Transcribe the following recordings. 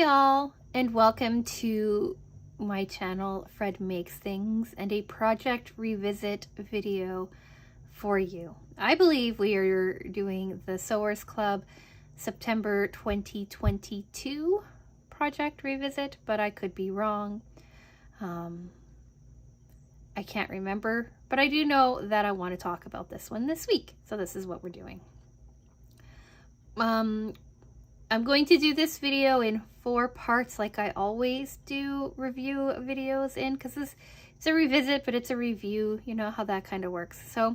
Hi all, and welcome to my channel, Fred Makes Things, and a project revisit video for you. I believe we are doing the Sewers Club September 2022 project revisit, but I could be wrong. I can't remember, but I do know that I want to talk about this one this week, so this is what we're doing. I'm going to do this video in 4 parts like I always do review videos in, because it's a revisit, but it's a review. You know how that kind of works. So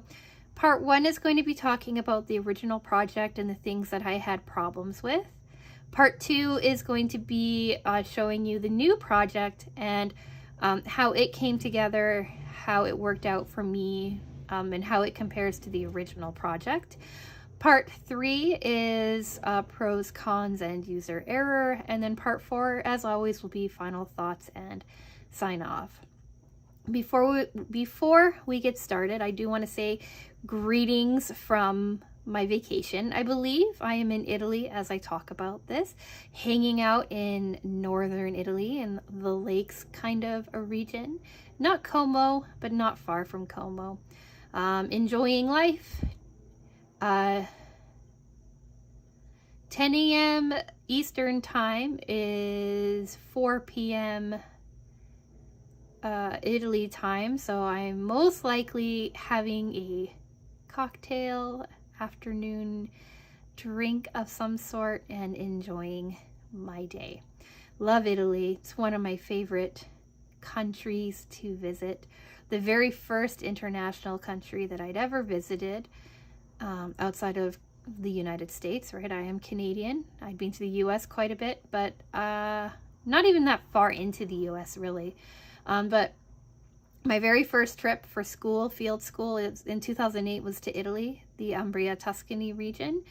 part 1 is going to be talking about the original project and the things that I had problems with. Part 2 is going to be showing you the new project and how it came together, how it worked out for me, and how it compares to the original project. Part 3 is pros, cons, and user error. And then part 4, as always, will be final thoughts and sign off. Before we get started, I do want to say greetings from my vacation. I believe I am in Italy as I talk about this, hanging out in northern Italy in the lakes kind of a region. Not Como, but not far from Como. Enjoying life. 10 a.m. Eastern time is 4 p.m. Italy time, so I'm most likely having a cocktail, afternoon drink of some sort, and enjoying my day. Love Italy. It's one of my favorite countries to visit. The very first international country that I'd ever visited outside of the United States, right? I am Canadian. I'd been to the US quite a bit, but not even that far into the US really. But my very first trip for school, field school, in 2008 was to Italy, the Umbria, Tuscany region,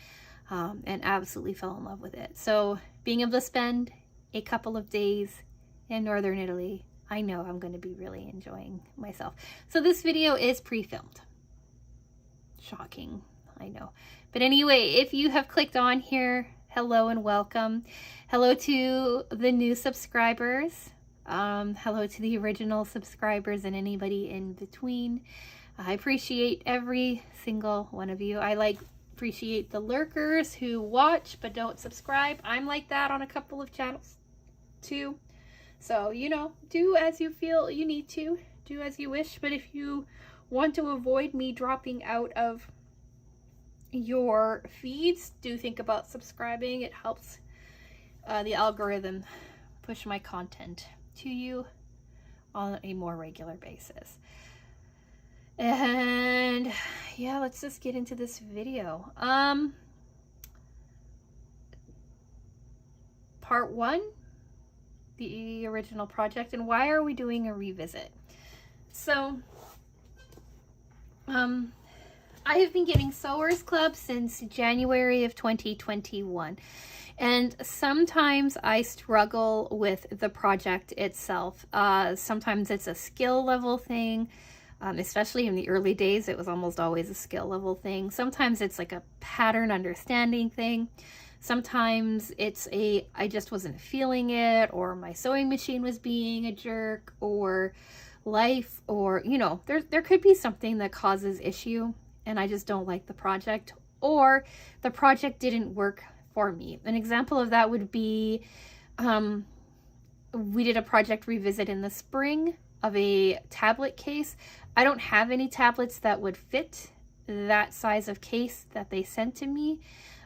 and absolutely fell in love with it. So being able to spend a couple of days in northern Italy, I know I'm going to be really enjoying myself. So this video is pre-filmed. Shocking, I know. But anyway, if you have clicked on here, hello and welcome. Hello to the new subscribers. Hello to the original subscribers and anybody in between. I appreciate every single one of you. I appreciate the lurkers who watch but don't subscribe. I'm like that on a couple of channels too. So, you know, do as you feel you need to. Do as you wish. But if you want to avoid me dropping out of your feeds, do think about subscribing. It helps the algorithm push my content to you on a more regular basis. And yeah, let's just get into this video. Part 1, the original project, and why are we doing a revisit? So I have been getting Sewers Club since January of 2021, and sometimes I struggle with the project itself. Sometimes it's a skill level thing, especially in the early days, it was almost always a skill level thing. Sometimes it's like a pattern understanding thing. Sometimes it's I just wasn't feeling it, or my sewing machine was being a jerk, or life, or, you know, there could be something that causes issue and I just don't like the project, or the project didn't work for me. An example of that would be we did a project revisit in the spring of a tablet case. I don't have any tablets that would fit that size of case that they sent to me,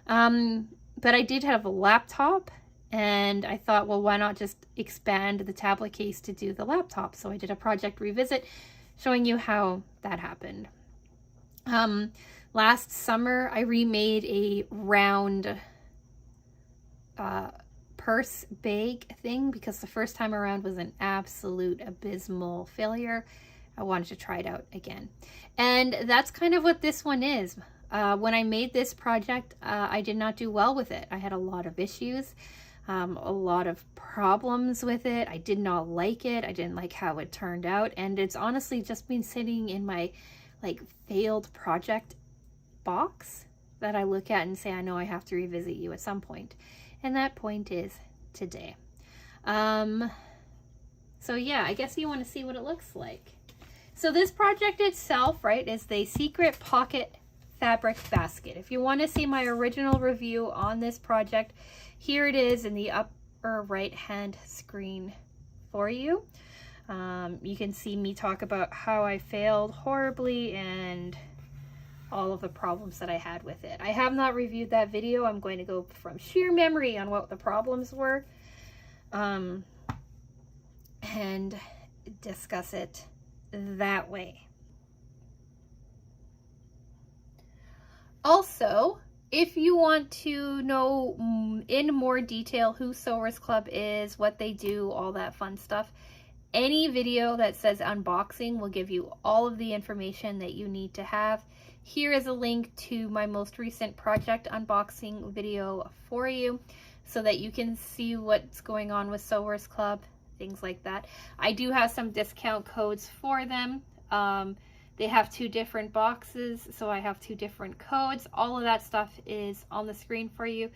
but I did have a laptop, and I thought, well, why not just expand the tablet case to do the laptop? So I did a project revisit showing you how that happened. Last summer, I remade a round purse bag thing because the first time around was an absolute abysmal failure. I wanted to try it out again. And that's kind of what this one is. When I made this project, I did not do well with it. I had a lot of issues, a lot of problems with it. I did not like it. I didn't like how it turned out. And it's honestly just been sitting in my failed project box that I look at and say, I know I have to revisit you at some point. And that point is today. So yeah, I guess you want to see what it looks like. So this project itself, right, is the Secret Pocket Fabric Basket. If you want to see my original review on this project, here it is in the upper right hand screen for you. You can see me talk about how I failed horribly and all of the problems that I had with it. I have not reviewed that video. I'm going to go from sheer memory on what the problems were, and discuss it that way. Also, if you want to know in more detail who Sewers Club is, what they do, all that fun stuff, any video that says unboxing will give you all of the information that you need to have. Here is a link to my most recent project unboxing video for you so that you can see what's going on with Sewers Club, things like that. I do have some discount codes for them. They have 2 different boxes, so I have 2 different codes. All of that stuff is on the screen for you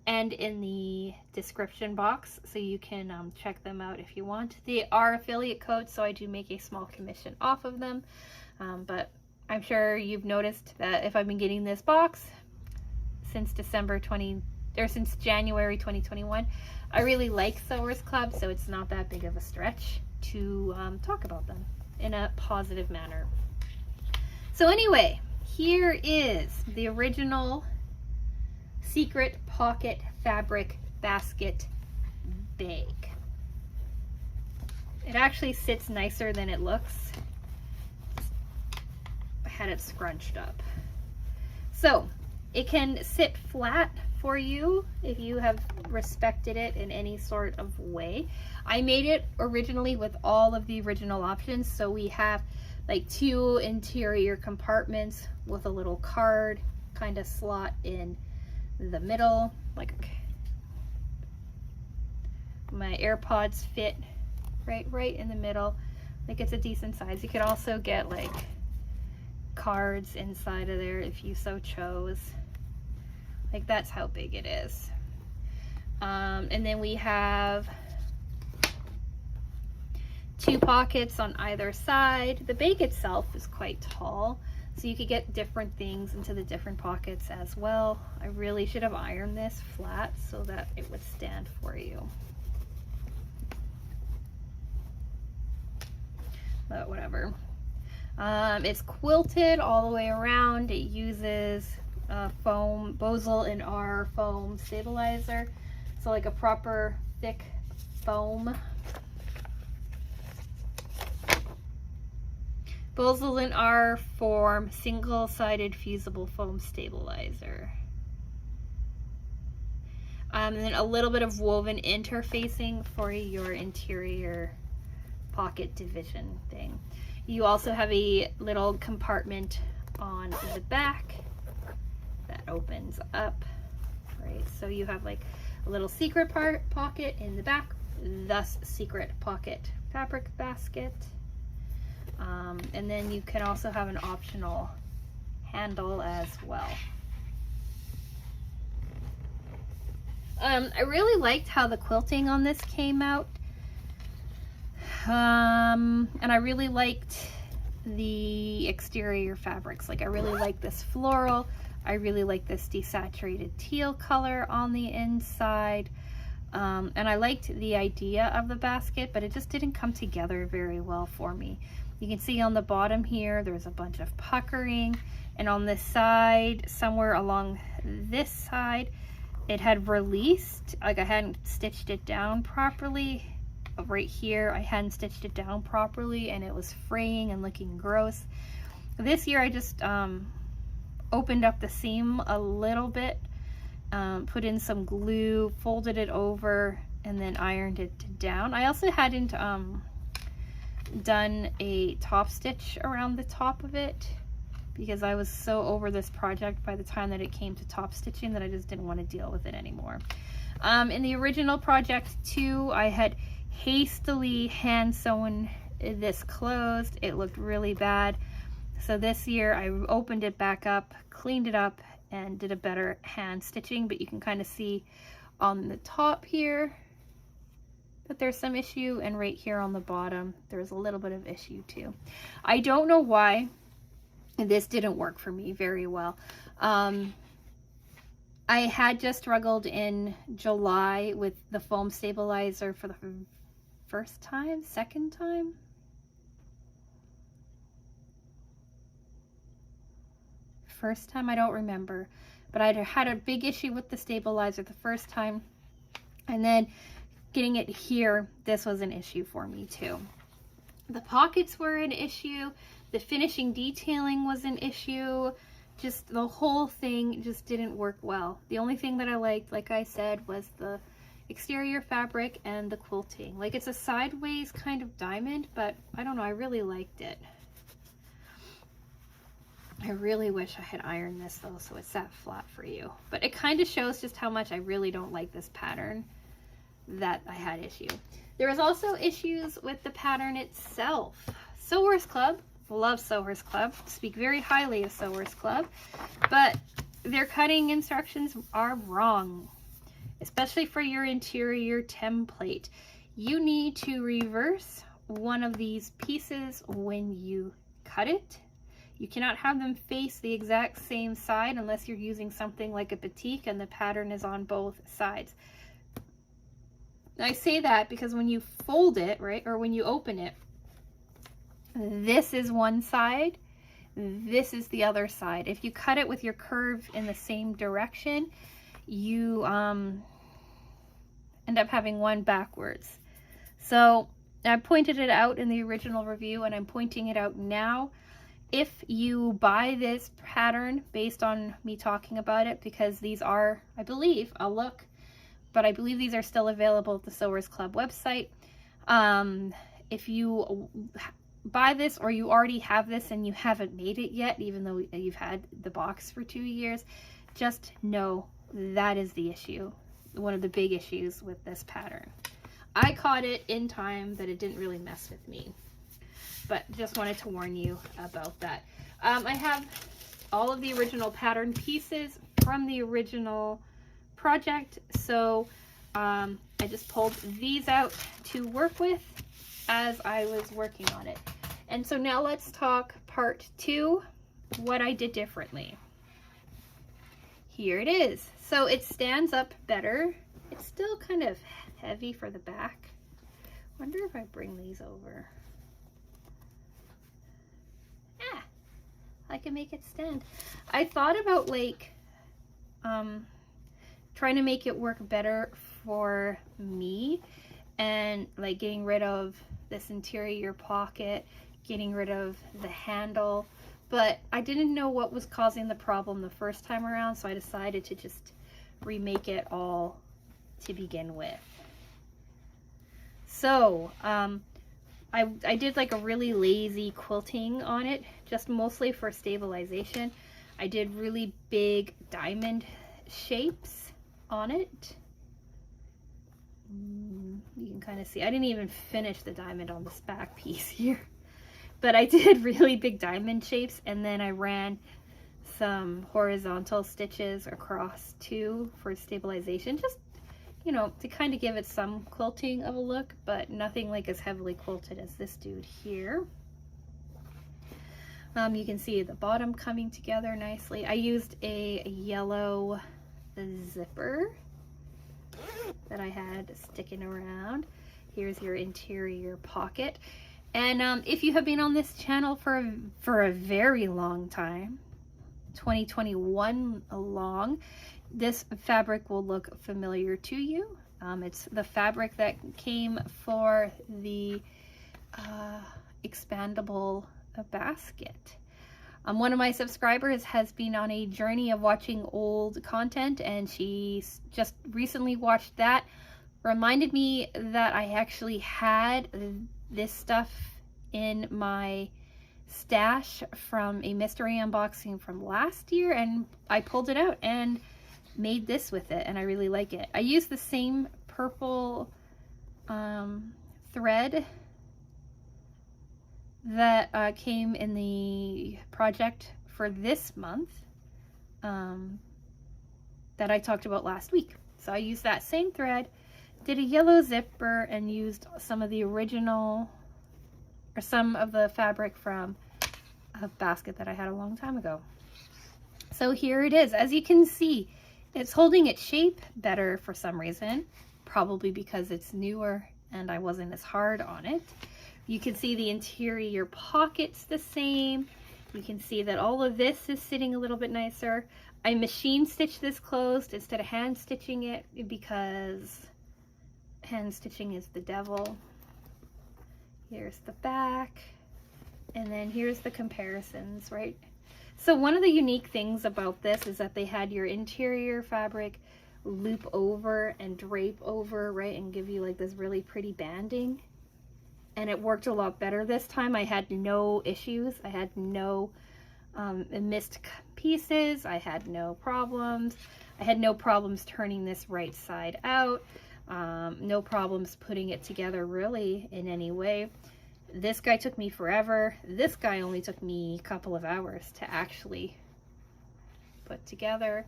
and in the description box, so you can check them out if you want. They are affiliate codes, so I do make a small commission off of them. But I'm sure you've noticed that if I've been getting this box since since January 2021, I really like Sewers Club, so it's not that big of a stretch to talk about them in a positive manner. So anyway, here is the original Secret Pocket Fabric Basket bag. It actually sits nicer than it looks. I had it scrunched up. So it can sit flat for you if you have respected it in any sort of way. I made it originally with all of the original options, so we have like 2 interior compartments with a little card kind of slot in the middle. Like my AirPods fit right in the middle. Like it's a decent size. You could also get like cards inside of there if you so chose. Like that's how big it is. And then we have 2 pockets on either side. The bag itself is quite tall, so you could get different things into the different pockets as well. I really should have ironed this flat so that it would stand for you. But whatever. It's quilted all the way around. It uses foam, Bosal-NR foam stabilizer. So like a proper thick foam. Bosal-NR Form single-sided fusible foam stabilizer. And then a little bit of woven interfacing for your interior pocket division thing. You also have a little compartment on the back that opens up, right? So you have like a little secret pocket in the back, thus Secret Pocket Fabric Basket. And then you can also have an optional handle as well. I really liked how the quilting on this came out. And I really liked the exterior fabrics. Like I really like this floral. I really like this desaturated teal color on the inside. And I liked the idea of the basket, but it just didn't come together very well for me. You can see on the bottom here, there's a bunch of puckering, and on this side, somewhere along this side, it had released, like I hadn't stitched it down properly. Right here, I hadn't stitched it down properly, and it was fraying and looking gross. This year, I just opened up the seam a little bit, put in some glue, folded it over, and then ironed it down. I also hadn't done a top stitch around the top of it because I was so over this project by the time that it came to top stitching that I just didn't want to deal with it anymore. In the original project too, I had hastily hand sewn this closed. It looked really bad. So this year I opened it back up, cleaned it up, and did a better hand stitching, but you can kind of see on the top here but there's some issue, and right here on the bottom there's a little bit of issue too. I don't know why this didn't work for me very well. I had just struggled in July with the foam stabilizer for the second time. First time, I don't remember, but I had a big issue with the stabilizer the first time, and then getting it here, this was an issue for me too. The pockets were an issue, the finishing detailing was an issue, just the whole thing just didn't work well. The only thing that I liked, like I said, was the exterior fabric and the quilting. Like, it's a sideways kind of diamond, but I don't know, I really liked it. I really wish I had ironed this though, so it sat flat for you. But it kind of shows just how much I really don't like this pattern that I had issue. There was also issues with the pattern itself. Sewers Club, love Sewers Club, speak very highly of Sewers Club, but their cutting instructions are wrong, especially for your interior template. You need to reverse one of these pieces when you cut it. You cannot have them face the exact same side unless you're using something like a batik and the pattern is on both sides. I say that because when you fold it, right, or when you open it, this is one side, this is the other side. If you cut it with your curve in the same direction, you end up having one backwards. So I pointed it out in the original review, and I'm pointing it out now. If you buy this pattern based on me talking about it, because these are, I believe, I'll look, but I believe these are still available at the Sewers Club website. If you buy this, or you already have this and you haven't made it yet, even though you've had the box for 2 years, just know that is the issue. One of the big issues with this pattern. I caught it in time that it didn't really mess with me, but just wanted to warn you about that. I have all of the original pattern pieces from the original project, so I just pulled these out to work with as I was working on it. And so now let's talk part 2, what I did differently. Here it is. So it stands up better. It's still kind of heavy for the back. Wonder if I bring these over. Ah, I can make it stand. I thought about like trying to make it work better for me, and like getting rid of this interior pocket, getting rid of the handle, but I didn't know what was causing the problem the first time around, so I decided to just remake it all to begin with. So I did like a really lazy quilting on it, just mostly for stabilization. I did really big diamond shapes on it. You can kind of see, I didn't even finish the diamond on this back piece here, but I did really big diamond shapes, and then I ran some horizontal stitches across too for stabilization, just, you know, to kind of give it some quilting of a look, but nothing like as heavily quilted as this dude here. You can see the bottom coming together nicely. I used a yellow zipper that I had sticking around. Here's your interior pocket. And if you have been on this channel for a very long time, 2021 along, this fabric will look familiar to you. It's the fabric that came for the expandable basket. One of my subscribers has been on a journey of watching old content, and she just recently watched that. Reminded me that I actually had this stuff in my stash from a mystery unboxing from last year, and I pulled it out and made this with it, and I really like it. I used the same purple thread that came in the project for this month that I talked about last week. So I used that same thread did a yellow zipper and used some of the original, or some of the fabric from a basket that I had a long time ago. So here it is. As you can see, it's holding its shape better for some reason, probably because it's newer and I wasn't as hard on it. You can see the interior pocket's the same. You can see that all of this is sitting a little bit nicer. I machine stitched this closed instead of hand stitching it because hand stitching is the devil. Here's the back, and then here's the comparisons, right? So one of the unique things about this is that they had your interior fabric loop over and drape over, right, and give you like this really pretty banding. And it worked a lot better this time. I had no issues. I had no missed pieces. I had no problems. I had no problems turning this right side out. No problems putting it together really in any way. This guy took me forever. This guy only took me a couple of hours to actually put together,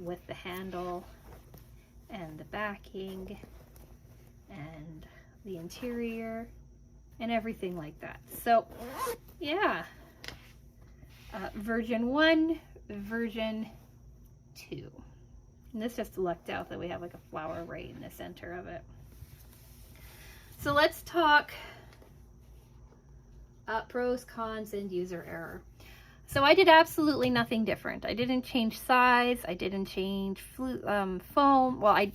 with the handle and the backing and the interior and everything like that. So yeah, version 1, version 2. And this just lucked out that we have like a flower right in the center of it. So let's talk pros, cons, and user error. So I did absolutely nothing different. I didn't change size. I didn't change foam. Well,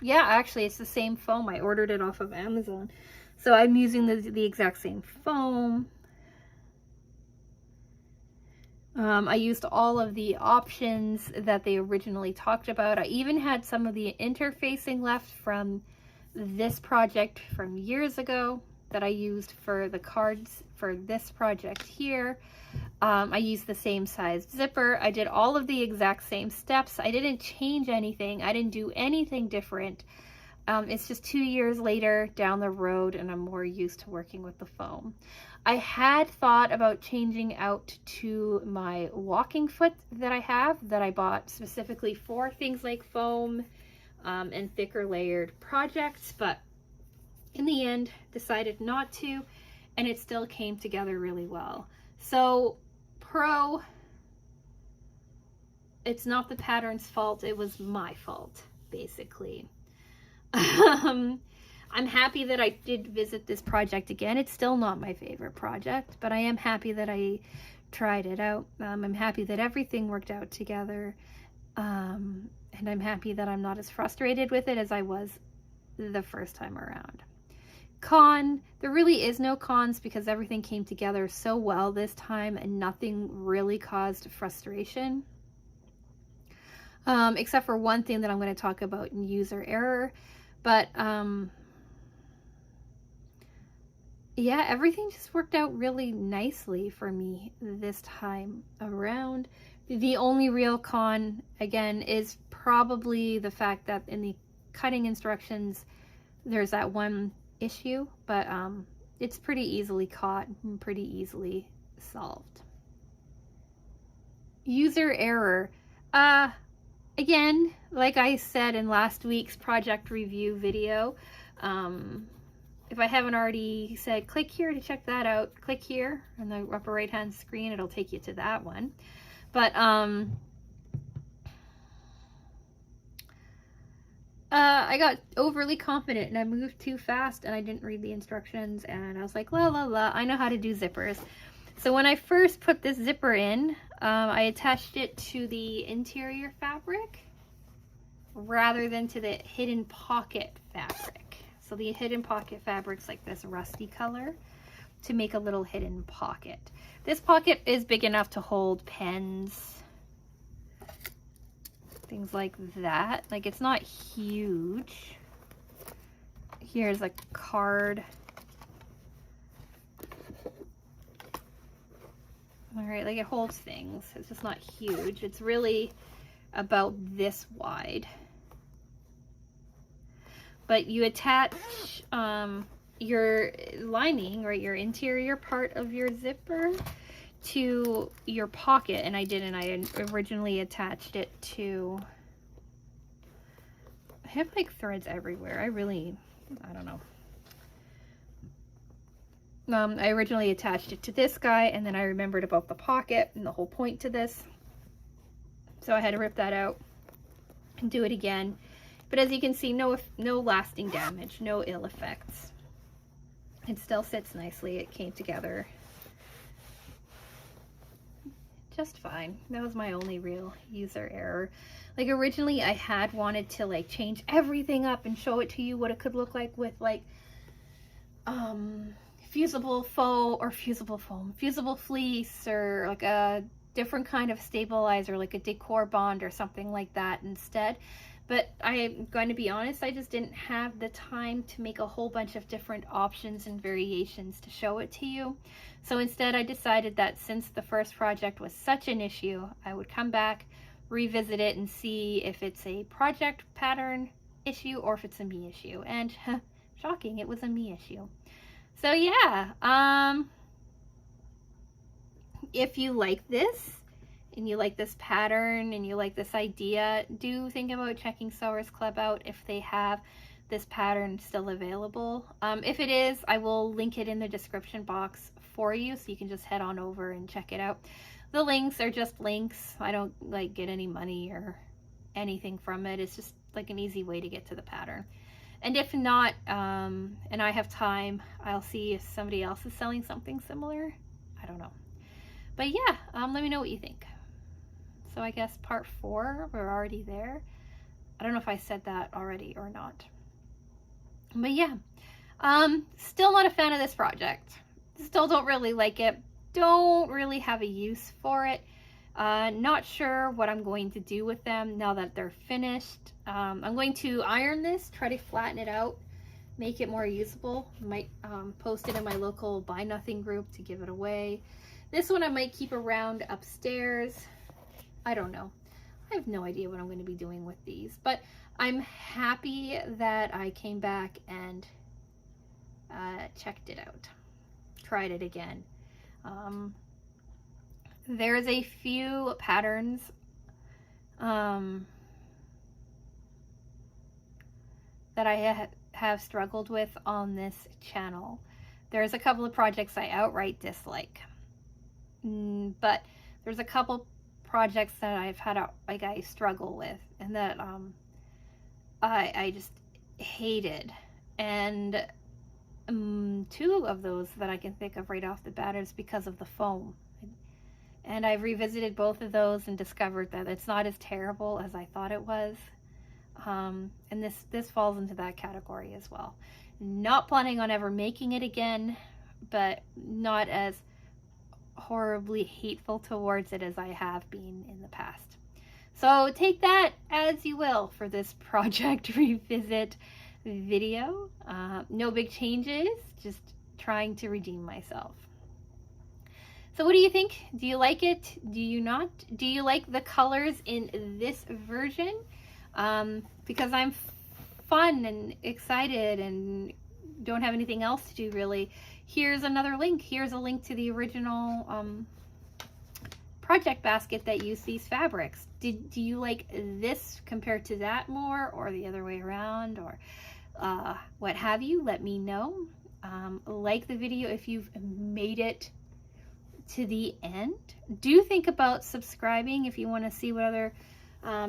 yeah, actually it's the same foam. I ordered it off of Amazon. So I'm using the exact same foam. I used all of the options that they originally talked about. I even had some of the interfacing left from this project from years ago that I used for the cards for this project here. I used the same size zipper. I did all of the exact same steps. I didn't change anything. I didn't do anything different. It's just 2 years later down the road and I'm more used to working with the foam. I had thought about changing out to my walking foot that I have, that I bought specifically for things like foam and thicker layered projects, but in the end decided not to, and it still came together really well. So pro, it's not the pattern's fault, it was my fault, basically. I'm happy that I did visit this project again. It's still not my favorite project, but I am happy that I tried it out. I'm happy that everything worked out together. And I'm happy that I'm not as frustrated with it as I was the first time around. Con, there really is no cons because everything came together so well this time and nothing really caused frustration. Except for one thing that I'm going to talk about in user error. But yeah, everything just worked out really nicely for me this time around. The only real con, again, is probably the fact that in the cutting instructions, there's that one issue, but it's pretty easily caught and pretty easily solved. User error. Again, like I said in last week's project review video, if I haven't already said, click here to check that out, click here on the upper right hand screen, it'll take you to that one. But I got overly confident and I moved too fast and I didn't read the instructions and I was like, la la la, I know how to do zippers. So when I first put this zipper in, I attached it to the interior fabric rather than to the hidden pocket fabric. So the hidden pocket fabric's like this rusty color to make a little hidden pocket. This pocket is big enough to hold pens, things like that. Like, it's not huge. Here's a card. All right, like, it holds things. It's just not huge. It's really about this wide. But you attach your lining, or your interior part of your zipper to your pocket, and I didn't. I originally attached it to, I have like threads everywhere. I don't know. I originally attached it to this guy, and then I remembered about the pocket and the whole point to this. So I had to rip that out and do it again. But as you can see, no lasting damage, no ill effects. It still sits nicely. It came together just fine. That was my only real user error. Like originally I had wanted to like change everything up and show it to you what it could look like with like fusible foam, fusible fleece, or like a different kind of stabilizer, like a decor bond or something like that instead. But I'm going to be honest, I just didn't have the time to make a whole bunch of different options and variations to show it to you. So instead I decided that since the first project was such an issue, I would come back, revisit it, and see if it's a project pattern issue or if it's a me issue. And shocking, it was a me issue. So yeah, if you like this, and you like this pattern, and you like this idea, do think about checking Sewers Club out if they have this pattern still available. If it is, I will link it in the description box for you, so you can just head on over and check it out. The links are just links. I don't like get any money or anything from it. It's just like an easy way to get to the pattern. And if not, and I have time, I'll see if somebody else is selling something similar. I don't know. But yeah, let me know what you think. So I guess part 4, we're already there. I don't know if I said that already or not. But yeah, still not a fan of this project. Still don't really like it. Don't really have a use for it. Not sure what I'm going to do with them now that they're finished. I'm going to iron this, try to flatten it out, make it more usable. Might post it in my local Buy Nothing group to give it away. This one I might keep around upstairs. I don't know. I have no idea what I'm going to be doing with these, but I'm happy that I came back and checked it out, tried it again. There's a few patterns that I have struggled with on this channel. There's a couple of projects I outright dislike, but there's a couple projects that I've had I struggle with, and that I just hated. And 2 of those that I can think of right off the bat is because of the foam. And I've revisited both of those and discovered that it's not as terrible as I thought it was. And this falls into that category as well. Not planning on ever making it again, but not as horribly hateful towards it as I have been in the past. So take that as you will for this project revisit video. No big changes, just trying to redeem myself. So what do you think? Do you like it? Do you not? Do you like the colors in this version? Because I'm fun and excited and don't have anything else to do really. Here's another link. Here's a link to the original project basket that used these fabrics. Do you like this compared to that more, or the other way around, or what have you? Let me know. Like the video if you've made it to the end. Do think about subscribing if you want to see what other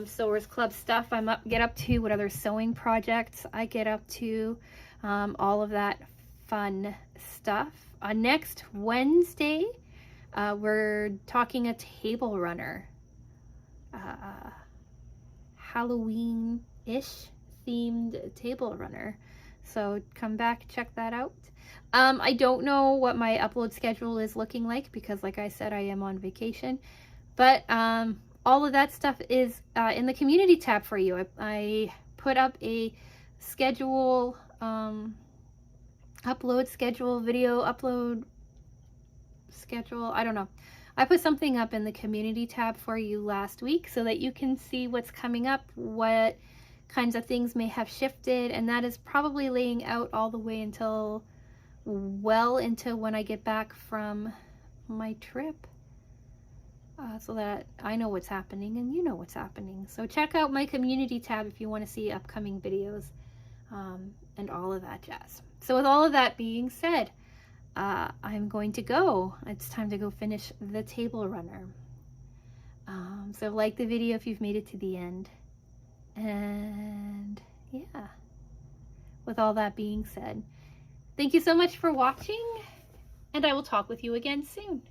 Sewers Club stuff get up to, what other sewing projects I get up to, all of that fun stuff. Next Wednesday, we're talking a table runner, Halloween-ish themed table runner. So come back, check that out. I don't know what my upload schedule is looking like because, like I said, I am on vacation. But all of that stuff is in the community tab for you. I put up a schedule, upload schedule, video upload schedule. I don't know. I put something up in the community tab for you last week so that you can see what's coming up, what kinds of things may have shifted, and that is probably laying out all the way until well into when I get back from my trip. so that I know what's happening and you know what's happening. So check out my community tab if you want to see upcoming videos and all of that jazz. So with all of that being said, I'm going to go. It's time to go finish the table runner. So like the video if you've made it to the end. And yeah, with all that being said, thank you so much for watching, and I will talk with you again soon.